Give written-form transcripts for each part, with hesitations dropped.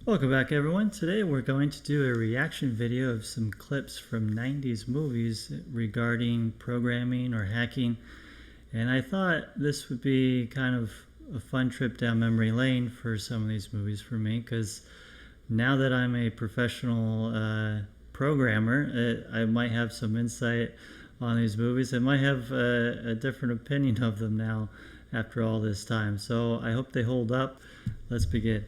Welcome back everyone. Today we're going to do a reaction video of some clips from 90s movies regarding programming or hacking. And I thought this would be kind of a fun trip down memory lane for some of these movies for me, because now that I'm a professional programmer, I might have some insight on these movies. I might have a different opinion of them now after all this time. So I hope they hold up. Let's begin.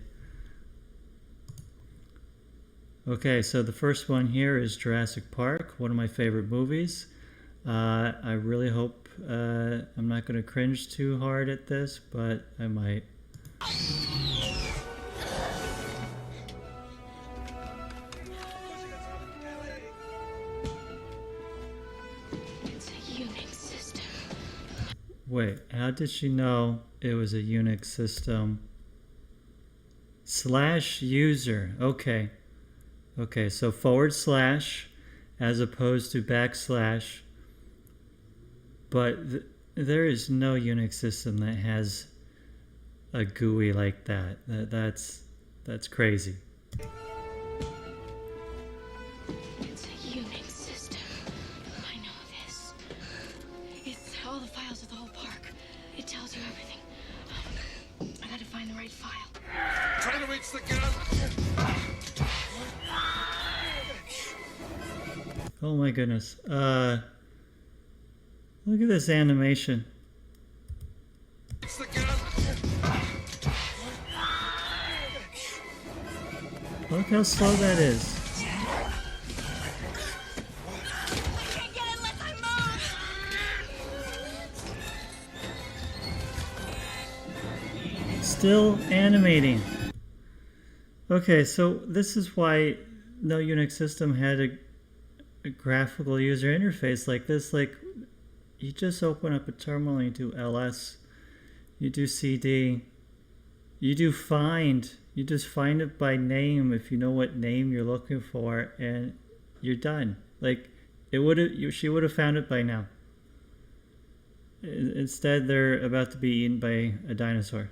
Okay, so the first one here is Jurassic Park, one of my favorite movies. I really hope I'm not going to cringe too hard at this, but I might. It's a Unix system. Wait, how did she know it was a Unix system? /user, okay. Okay, so / as opposed to /, but there is no Unix system that has a GUI like that. That's crazy. It's a Unix system. I know this. It's all the files of the whole park. It tells you everything. I gotta find the right file. Trying to reach the gun. Oh my goodness. Look at this animation. It's the gun. Look how slow that is. I can't get it unless I move. Still animating. Okay, so this is why no Unix system had a graphical user interface like this. Like, you just open up a terminal and you do ls, you do cd, you do find, you just find it by name if you know what name you're looking for, and you're done. Like, she would have found it by now. Instead, they're about to be eaten by a dinosaur.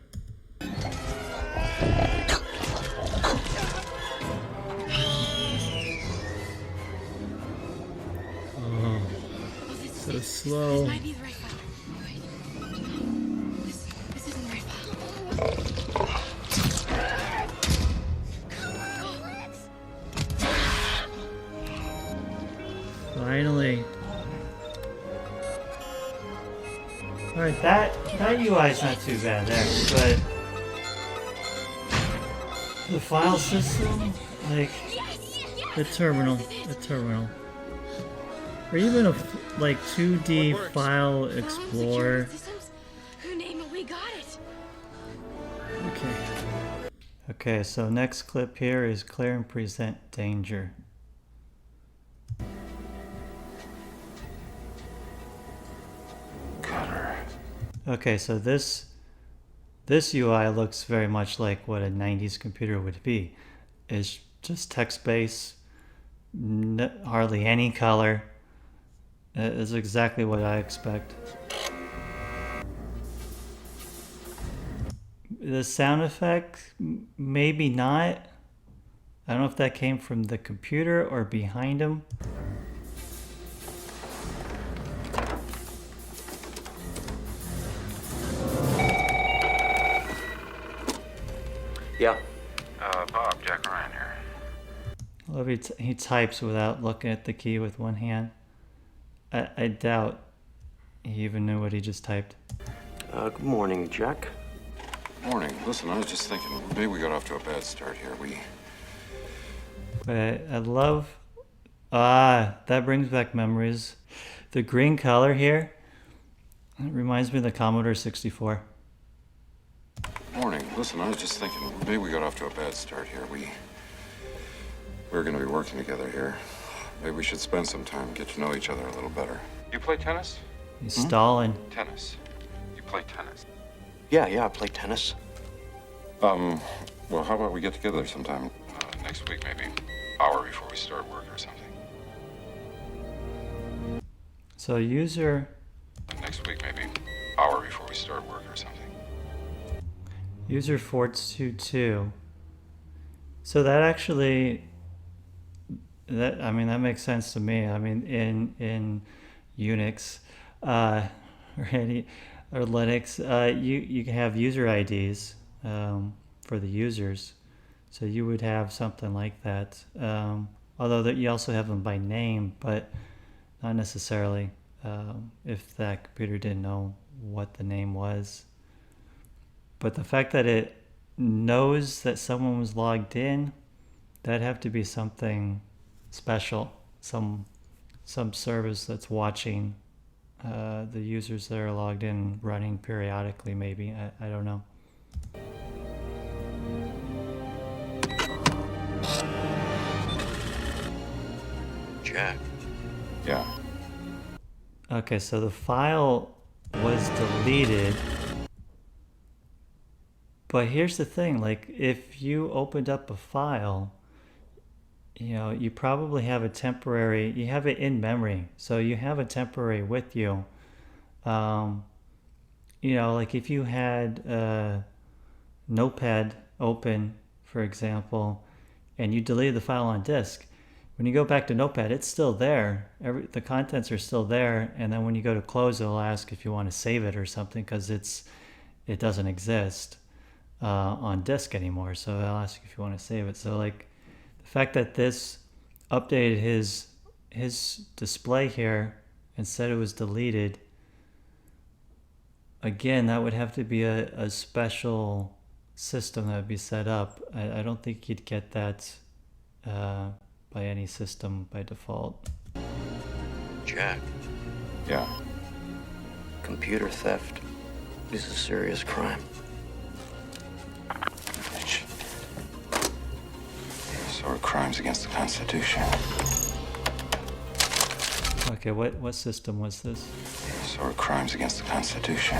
So slow. This might be the right file. Wait. This isn't the right file. Finally. Alright, that UI is not too bad there, but the file system, like the terminal, or even a like 2D file explorer. Who named it? We got it. Okay. Okay, so next clip here is clear and present danger. Okay, so this UI looks very much like what a 90s computer would be. It's just text-based, hardly any color. It's exactly what I expect. The sound effect, maybe not. I don't know if that came from the computer or behind him. Yeah. Bob, Jack Ryan here. I love he types without looking at the key with one hand. I doubt he even knew what he just typed. Good morning, Jack. Morning. Listen, I was just thinking, maybe we got off to a bad start here. But I love... that brings back memories. The green color here, it reminds me of the Commodore 64. Morning. Listen, I was just thinking, maybe we got off to a bad start here. We're going to be working together here. Maybe we should spend some time, get to know each other a little better. You play tennis? He's stalling. Tennis. You play tennis? Yeah, I play tennis. Well, how about we get together sometime? Next week, maybe. Hour before we start work or something. So user... Next week, maybe. Hour before we start work or something. User 422 So that actually, I mean, that makes sense to me. I mean, in Unix, or any or Linux, you can have user IDs for the users. So you would have something like that. Although that you also have them by name, but not necessarily if that computer didn't know what the name was. But the fact that it knows that someone was logged in, that'd have to be something special. Some service that's watching the users that are logged in, running periodically, maybe. I don't know. Jack. Yeah. Okay, so the file was deleted. But here's the thing, like if you opened up a file, you know, you probably have a temporary, you have it in memory. So you have a temporary with you. You know, like if you had a Notepad open, for example, and you deleted the file on disk, when you go back to Notepad, it's still there. The contents are still there. And then when you go to close, it'll ask if you want to save it or something because it doesn't exist on disk anymore. So it'll ask if you want to save it. So like the fact that this updated his display here and said it was deleted, again, that would have to be a special system that would be set up. I don't think you'd get that by any system by default. Jack, Yeah. computer theft is a serious crime. So are crimes against the Constitution. Okay, what system was this? So are crimes against the Constitution.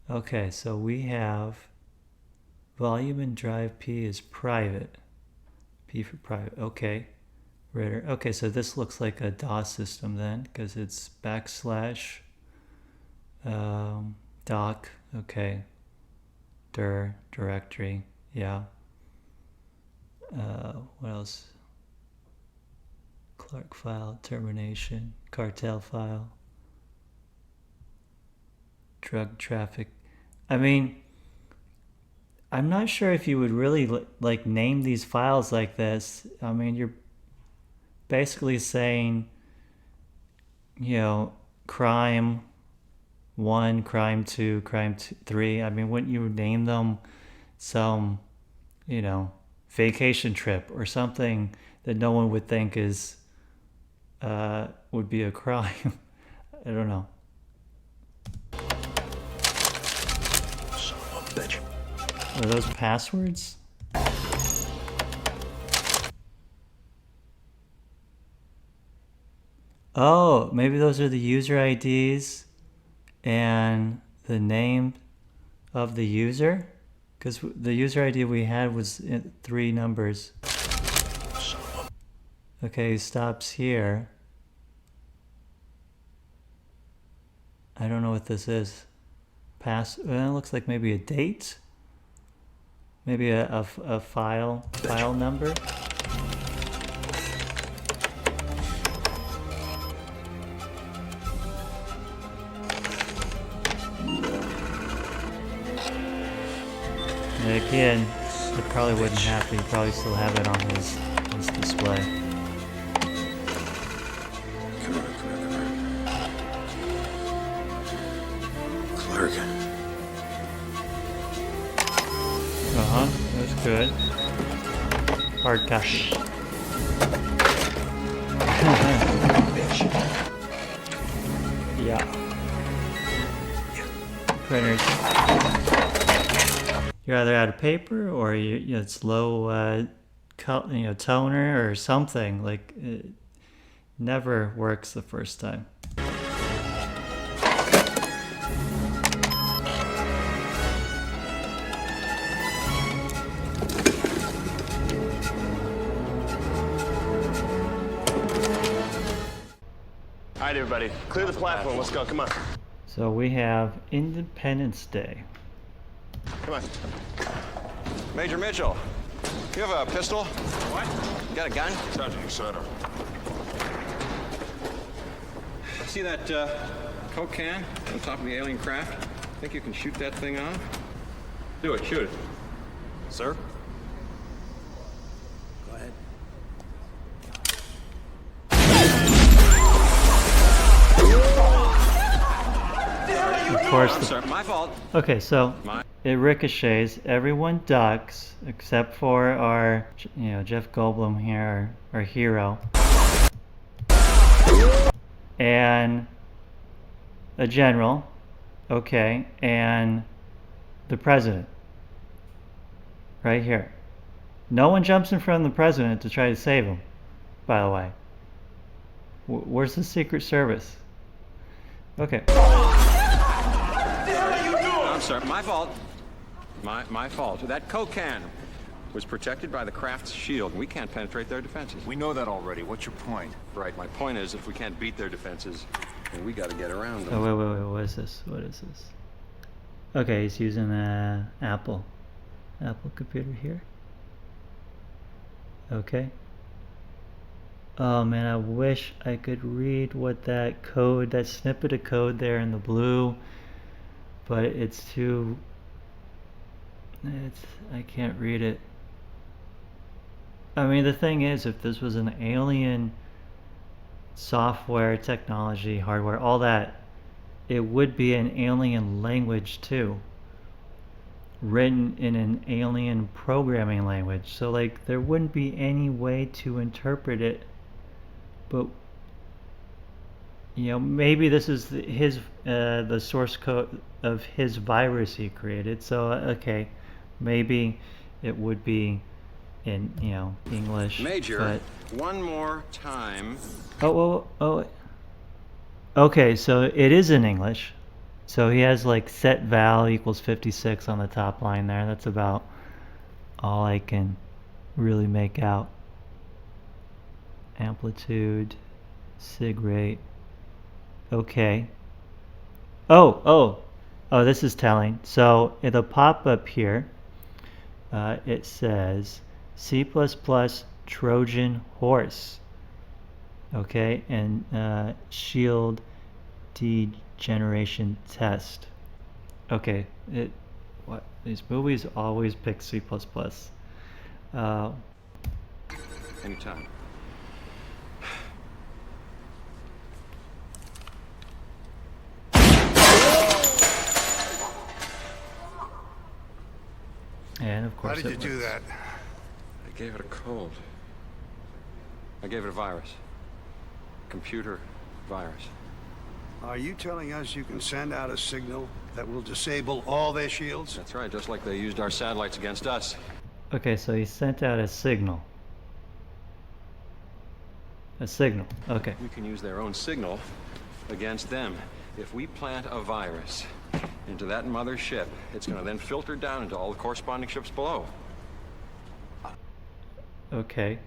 Okay, so we have volume and drive P is private. P for private. Okay. Ritter. Okay, so this looks like a DOS system then, because it's backslash doc. Okay. Dir directory. Yeah. What else? Clark file, termination, cartel file, drug traffic. I mean, I'm not sure if you would really like name these files like this. I mean, you're basically saying, you know, crime 1, crime 2, crime 3. I mean, wouldn't you name them some, you know, vacation trip or something that no one would think is would be a crime? I don't know. Son of a bitch. Are those passwords? Oh, maybe those are the user IDs and the name of the user? Because the user ID we had was 3 numbers. Okay, he stops here. I don't know what this is. Well, it looks like maybe a date? Maybe a file number? And again, it probably wouldn't happen. He'd probably still have it on his display. Come on. Clark. That's good. Hard copy. Yeah. Printers. You're either out of paper or it's low, toner or something. Like it never works the first time. All right, everybody, clear the platform. Let's go. Come on. So we have Independence Day. Come on. Major Mitchell, You have a pistol? What? You got a gun? Sergeant Exeter. See that Coke can on top of the alien craft? Think you can shoot that thing off? Do it, shoot it. Sir? Go ahead. Of course. I'm sorry, my fault. Okay, so My. it ricochets. Everyone ducks except for our, Jeff Goldblum here, our hero, and a general. Okay, and the president. Right here. No one jumps in front of the president to try to save him. By the way, where's the Secret Service? Okay. I'm sorry, my fault. My fault. That Coke can was protected by the craft's shield. We can't penetrate their defenses. We know that already. What's your point? Right, my point is, if we can't beat their defenses, then we gotta get around them. Oh, wait, what is this? What is this? Okay, he's using a Apple computer here. Okay. Oh man, I wish I could read what that snippet of code there in the blue, but I can't read it. I mean, the thing is, if this was an alien software, technology, hardware, all that, it would be an alien language too, written in an alien programming language. So like, there wouldn't be any way to interpret it. But maybe this is the source code of his virus he created. So okay, maybe it would be in English. Major, but... one more time. Oh. Okay, so it is in English. So he has like set val equals 56 on the top line there. That's about all I can really make out. Amplitude, sig rate. Okay. Oh, this is telling. So in the pop-up here, it says C++ Trojan horse. Okay, and shield degeneration test. Okay, these movies always pick C++. Anytime. And of course, How did you do that? I gave it a cold. I gave it a virus. Computer virus. Are you telling us you can send out a signal that will disable all their shields? That's right, just like they used our satellites against us. Okay, so he sent out a signal. A signal. Okay. We can use their own signal against them. If we plant a virus into that mother ship, it's going to then filter down into all the corresponding ships below. Okay.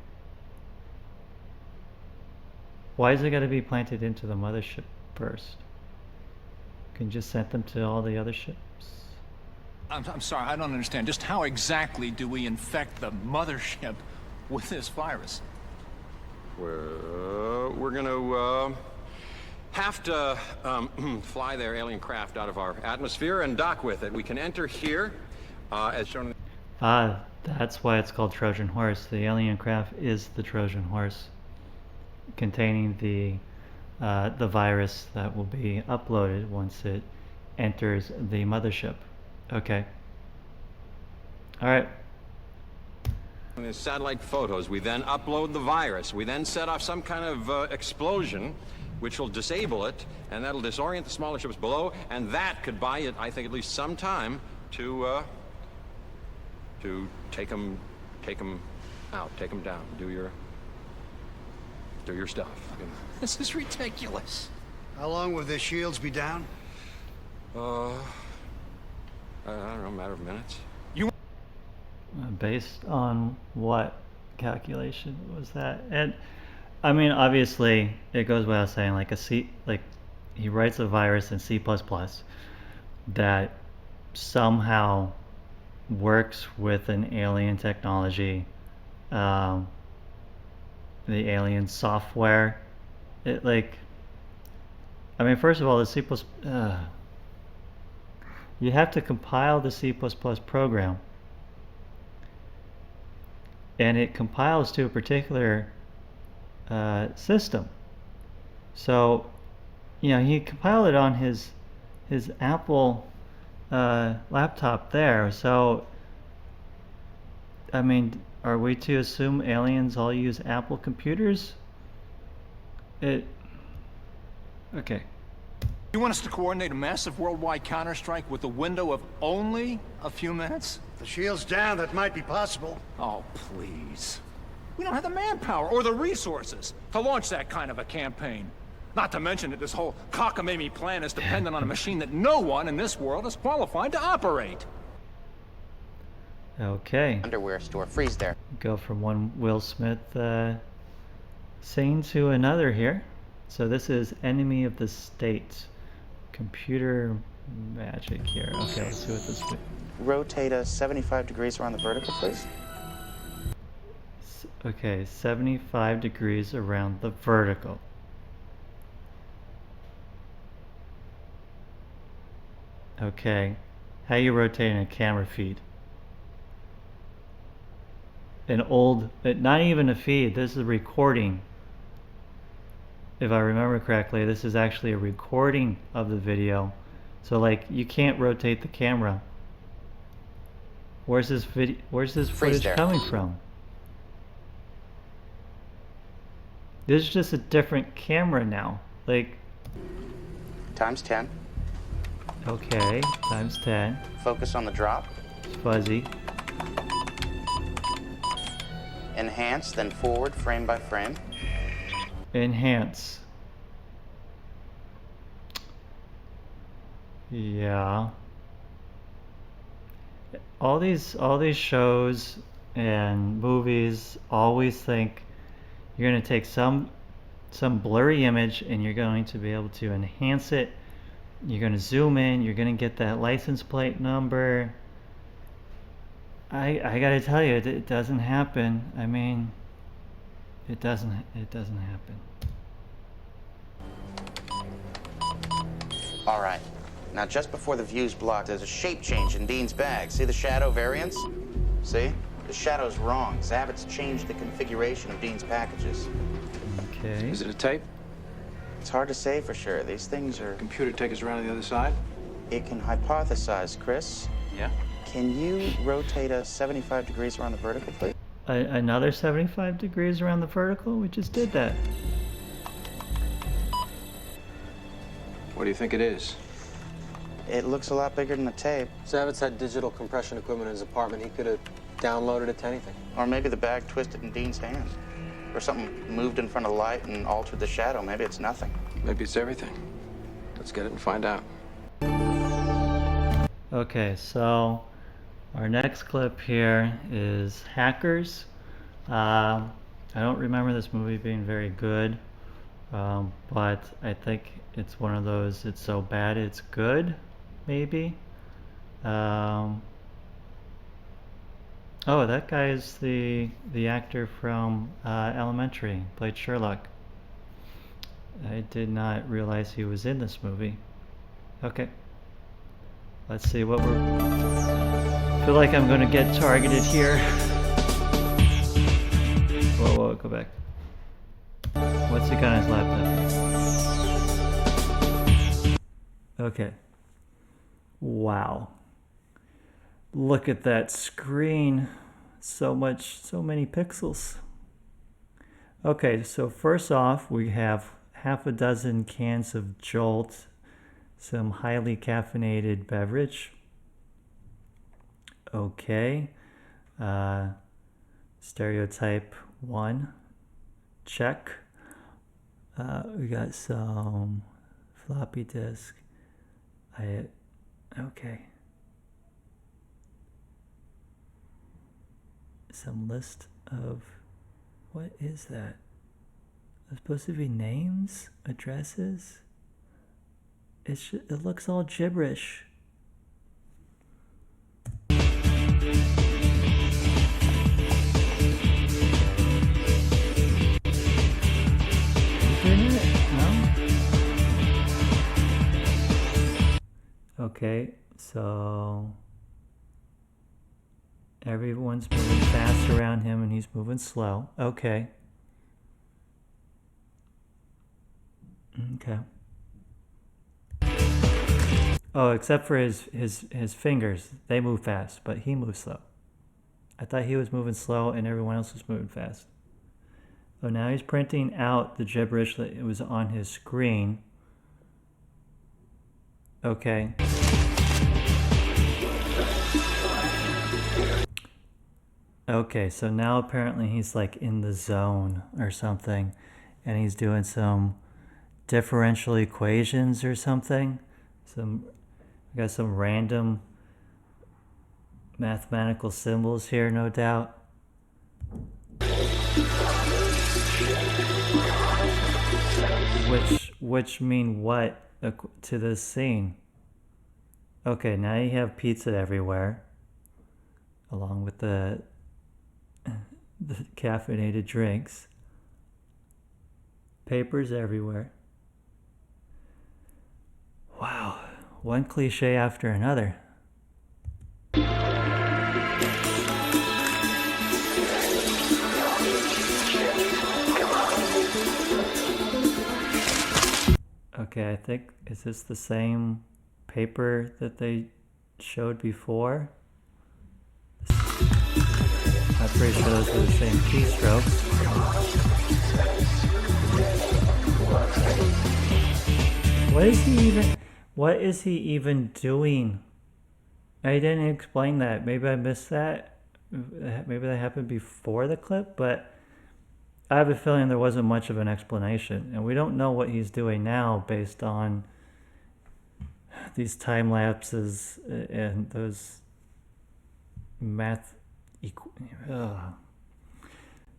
Why is it got to be planted into the mothership first? Can you just send them to all the other ships? I'm sorry, I don't understand. Just how exactly do we infect the mothership with this virus? We're going to have to fly their alien craft out of our atmosphere and dock with it. We can enter here, as shown. That's why it's called Trojan horse. The alien craft is the Trojan horse, containing the virus that will be uploaded once it enters the mothership. Okay. All right. The satellite photos, we then upload the virus. We then set off some kind of explosion, which will disable it, and that'll disorient the smaller ships below, and that could buy it, I think, at least some time to take them out, take them down, do your stuff. This is ridiculous. How long will their shields be down? I don't know, a matter of minutes. Based on what calculation was that? And I mean, obviously, it goes without saying, like he writes a virus in C++ that somehow works with an alien technology um, the alien software. It like, I mean, first of all, the C++, you have to compile the C++ program, and it compiles to a particular system. So, you know, he compiled it on his Apple laptop there. So, I mean, are we to assume aliens all use Apple computers? Okay. You want us to coordinate a massive worldwide counterstrike with a window of only a few minutes? The shield's down, that might be possible. Oh, please. We don't have the manpower or the resources to launch that kind of a campaign. Not to mention that this whole cockamamie plan is dependent on a machine that no one in this world is qualified to operate. Okay. Underwear store. Freeze there. Go from one Will Smith scene to another here. So this is Enemy of the State. Computer magic here. Okay, let's see what this is. Rotate us 75 degrees around the vertical, please. Okay, 75 degrees around the vertical. Okay, how you rotating a camera feed? An old, not even a feed, this is a recording. If I remember correctly, this is actually a recording of the video. So like, you can't rotate the camera. Where's this footage coming from? This is just a different camera now. Like, Times 10. okay, times 10. Focus on the drop. It's fuzzy. Enhance, then forward, frame by frame. Enhance. Yeah. All these shows and movies always think you're going to take some blurry image and you're going to be able to enhance it. You're going to zoom in, you're going to get that license plate number. I got to tell you, it doesn't happen. I mean, it doesn't happen. All right. Now, just before the view's blocked, there's a shape change in Dean's bag. See the shadow variance? See? The shadow's wrong. Zabit's changed the configuration of Dean's packages. Okay. Is it a tape? It's hard to say for sure. These things are... Computer take us around to the other side? It can hypothesize, Chris. Yeah? Can you rotate us 75 degrees around the vertical, please? Another 75 degrees around the vertical? We just did that. What do you think it is? It looks a lot bigger than the tape. Zavitz had digital compression equipment in his apartment. He could have downloaded it to anything. Or maybe the bag twisted in Dean's hand. Or something moved in front of the light and altered the shadow. Maybe it's nothing. Maybe it's everything. Let's get it and find out. Okay, so our next clip here is Hackers. I don't remember this movie being very good, but I think it's one of those, it's so bad it's good, maybe. Oh, that guy is the actor from Elementary, played Sherlock. I did not realize he was in this movie. Okay. Let's see what I feel like I'm gonna get targeted here. Whoa, go back. What's he got on his laptop? Okay. Wow. Look at that screen. So many pixels. Okay, so first off, we have half a dozen cans of Jolt, some highly caffeinated beverage. Okay. Stereotype 1. Check. We got some floppy disk. Okay. Some list of, what is that? It's supposed to be names, addresses. It looks all gibberish. Okay, so everyone's moving fast around him and he's moving slow. Okay. Okay. Oh, except for his fingers. They move fast, but he moves slow. I thought he was moving slow and everyone else was moving fast. Oh, now he's printing out the gibberish that was on his screen. Okay. Okay, so now apparently he's like in the zone or something, and he's doing some differential equations or something. We got some random mathematical symbols here, no doubt. Which mean what to this scene? Okay, now you have pizza everywhere, along with the caffeinated drinks. Papers everywhere. Wow, one cliche after another. Okay, I think, is this the same paper that they showed before? I'm pretty sure those are the same keystrokes. What is he even doing? I didn't explain that. Maybe I missed that. Maybe that happened before the clip, but I have a feeling there wasn't much of an explanation, and we don't know what he's doing now based on these time lapses and those math.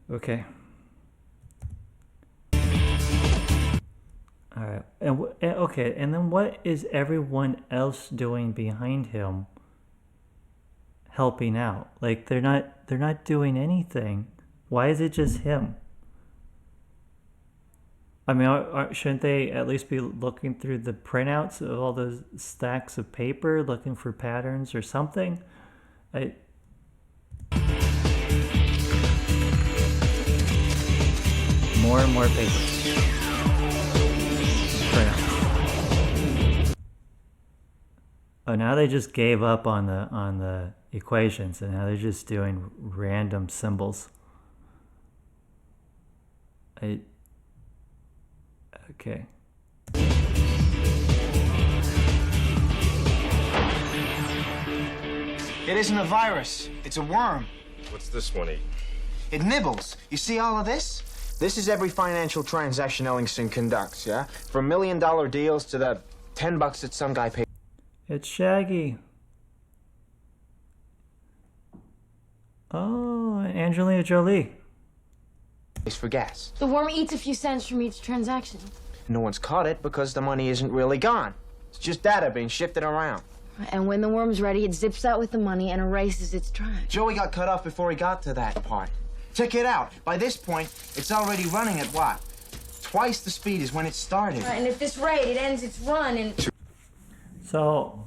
Okay. All right. Okay. And then what is everyone else doing behind him, helping out? Like they're not doing anything. Why is it just him? I mean, shouldn't they at least be looking through the printouts of all those stacks of paper, looking for patterns or something? More and more paper. Printouts. Oh, now they just gave up on the equations, and now they're just doing random symbols. Okay. It isn't a virus. It's a worm. What's this one eat? It nibbles. You see all of this? This is every financial transaction Ellingson conducts, yeah? From $1 million deals to the $10 that some guy paid. It's Shaggy. Oh, Angelina Jolie. For gas. The worm eats a few cents from each transaction. No one's caught it because the money isn't really gone. It's just data being shifted around. And when the worm's ready, it zips out with the money and erases its track. Joey got cut off before he got to that part. Check it out. By this point, it's already running at what? Twice the speed as when it started. Right, and at this rate, it ends its run and... So,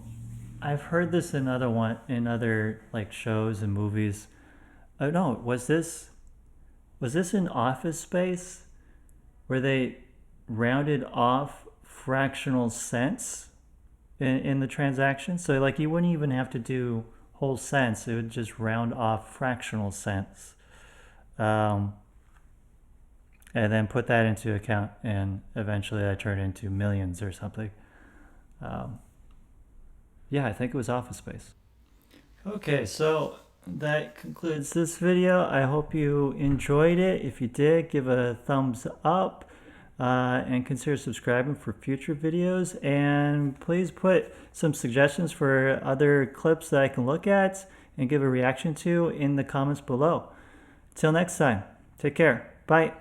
I've heard this in other like shows and movies. Oh no, was this in Office Space where they rounded off fractional cents in the transaction? So like you wouldn't even have to do whole cents, it would just round off fractional cents. And then put that into account, and eventually that turned into millions or something. Yeah, I think it was Office Space. Okay, so that concludes this video. I hope you enjoyed it. If you did, give a thumbs up and consider subscribing for future videos. And please put some suggestions for other clips that I can look at and give a reaction to in the comments below. Till next time, take care. Bye.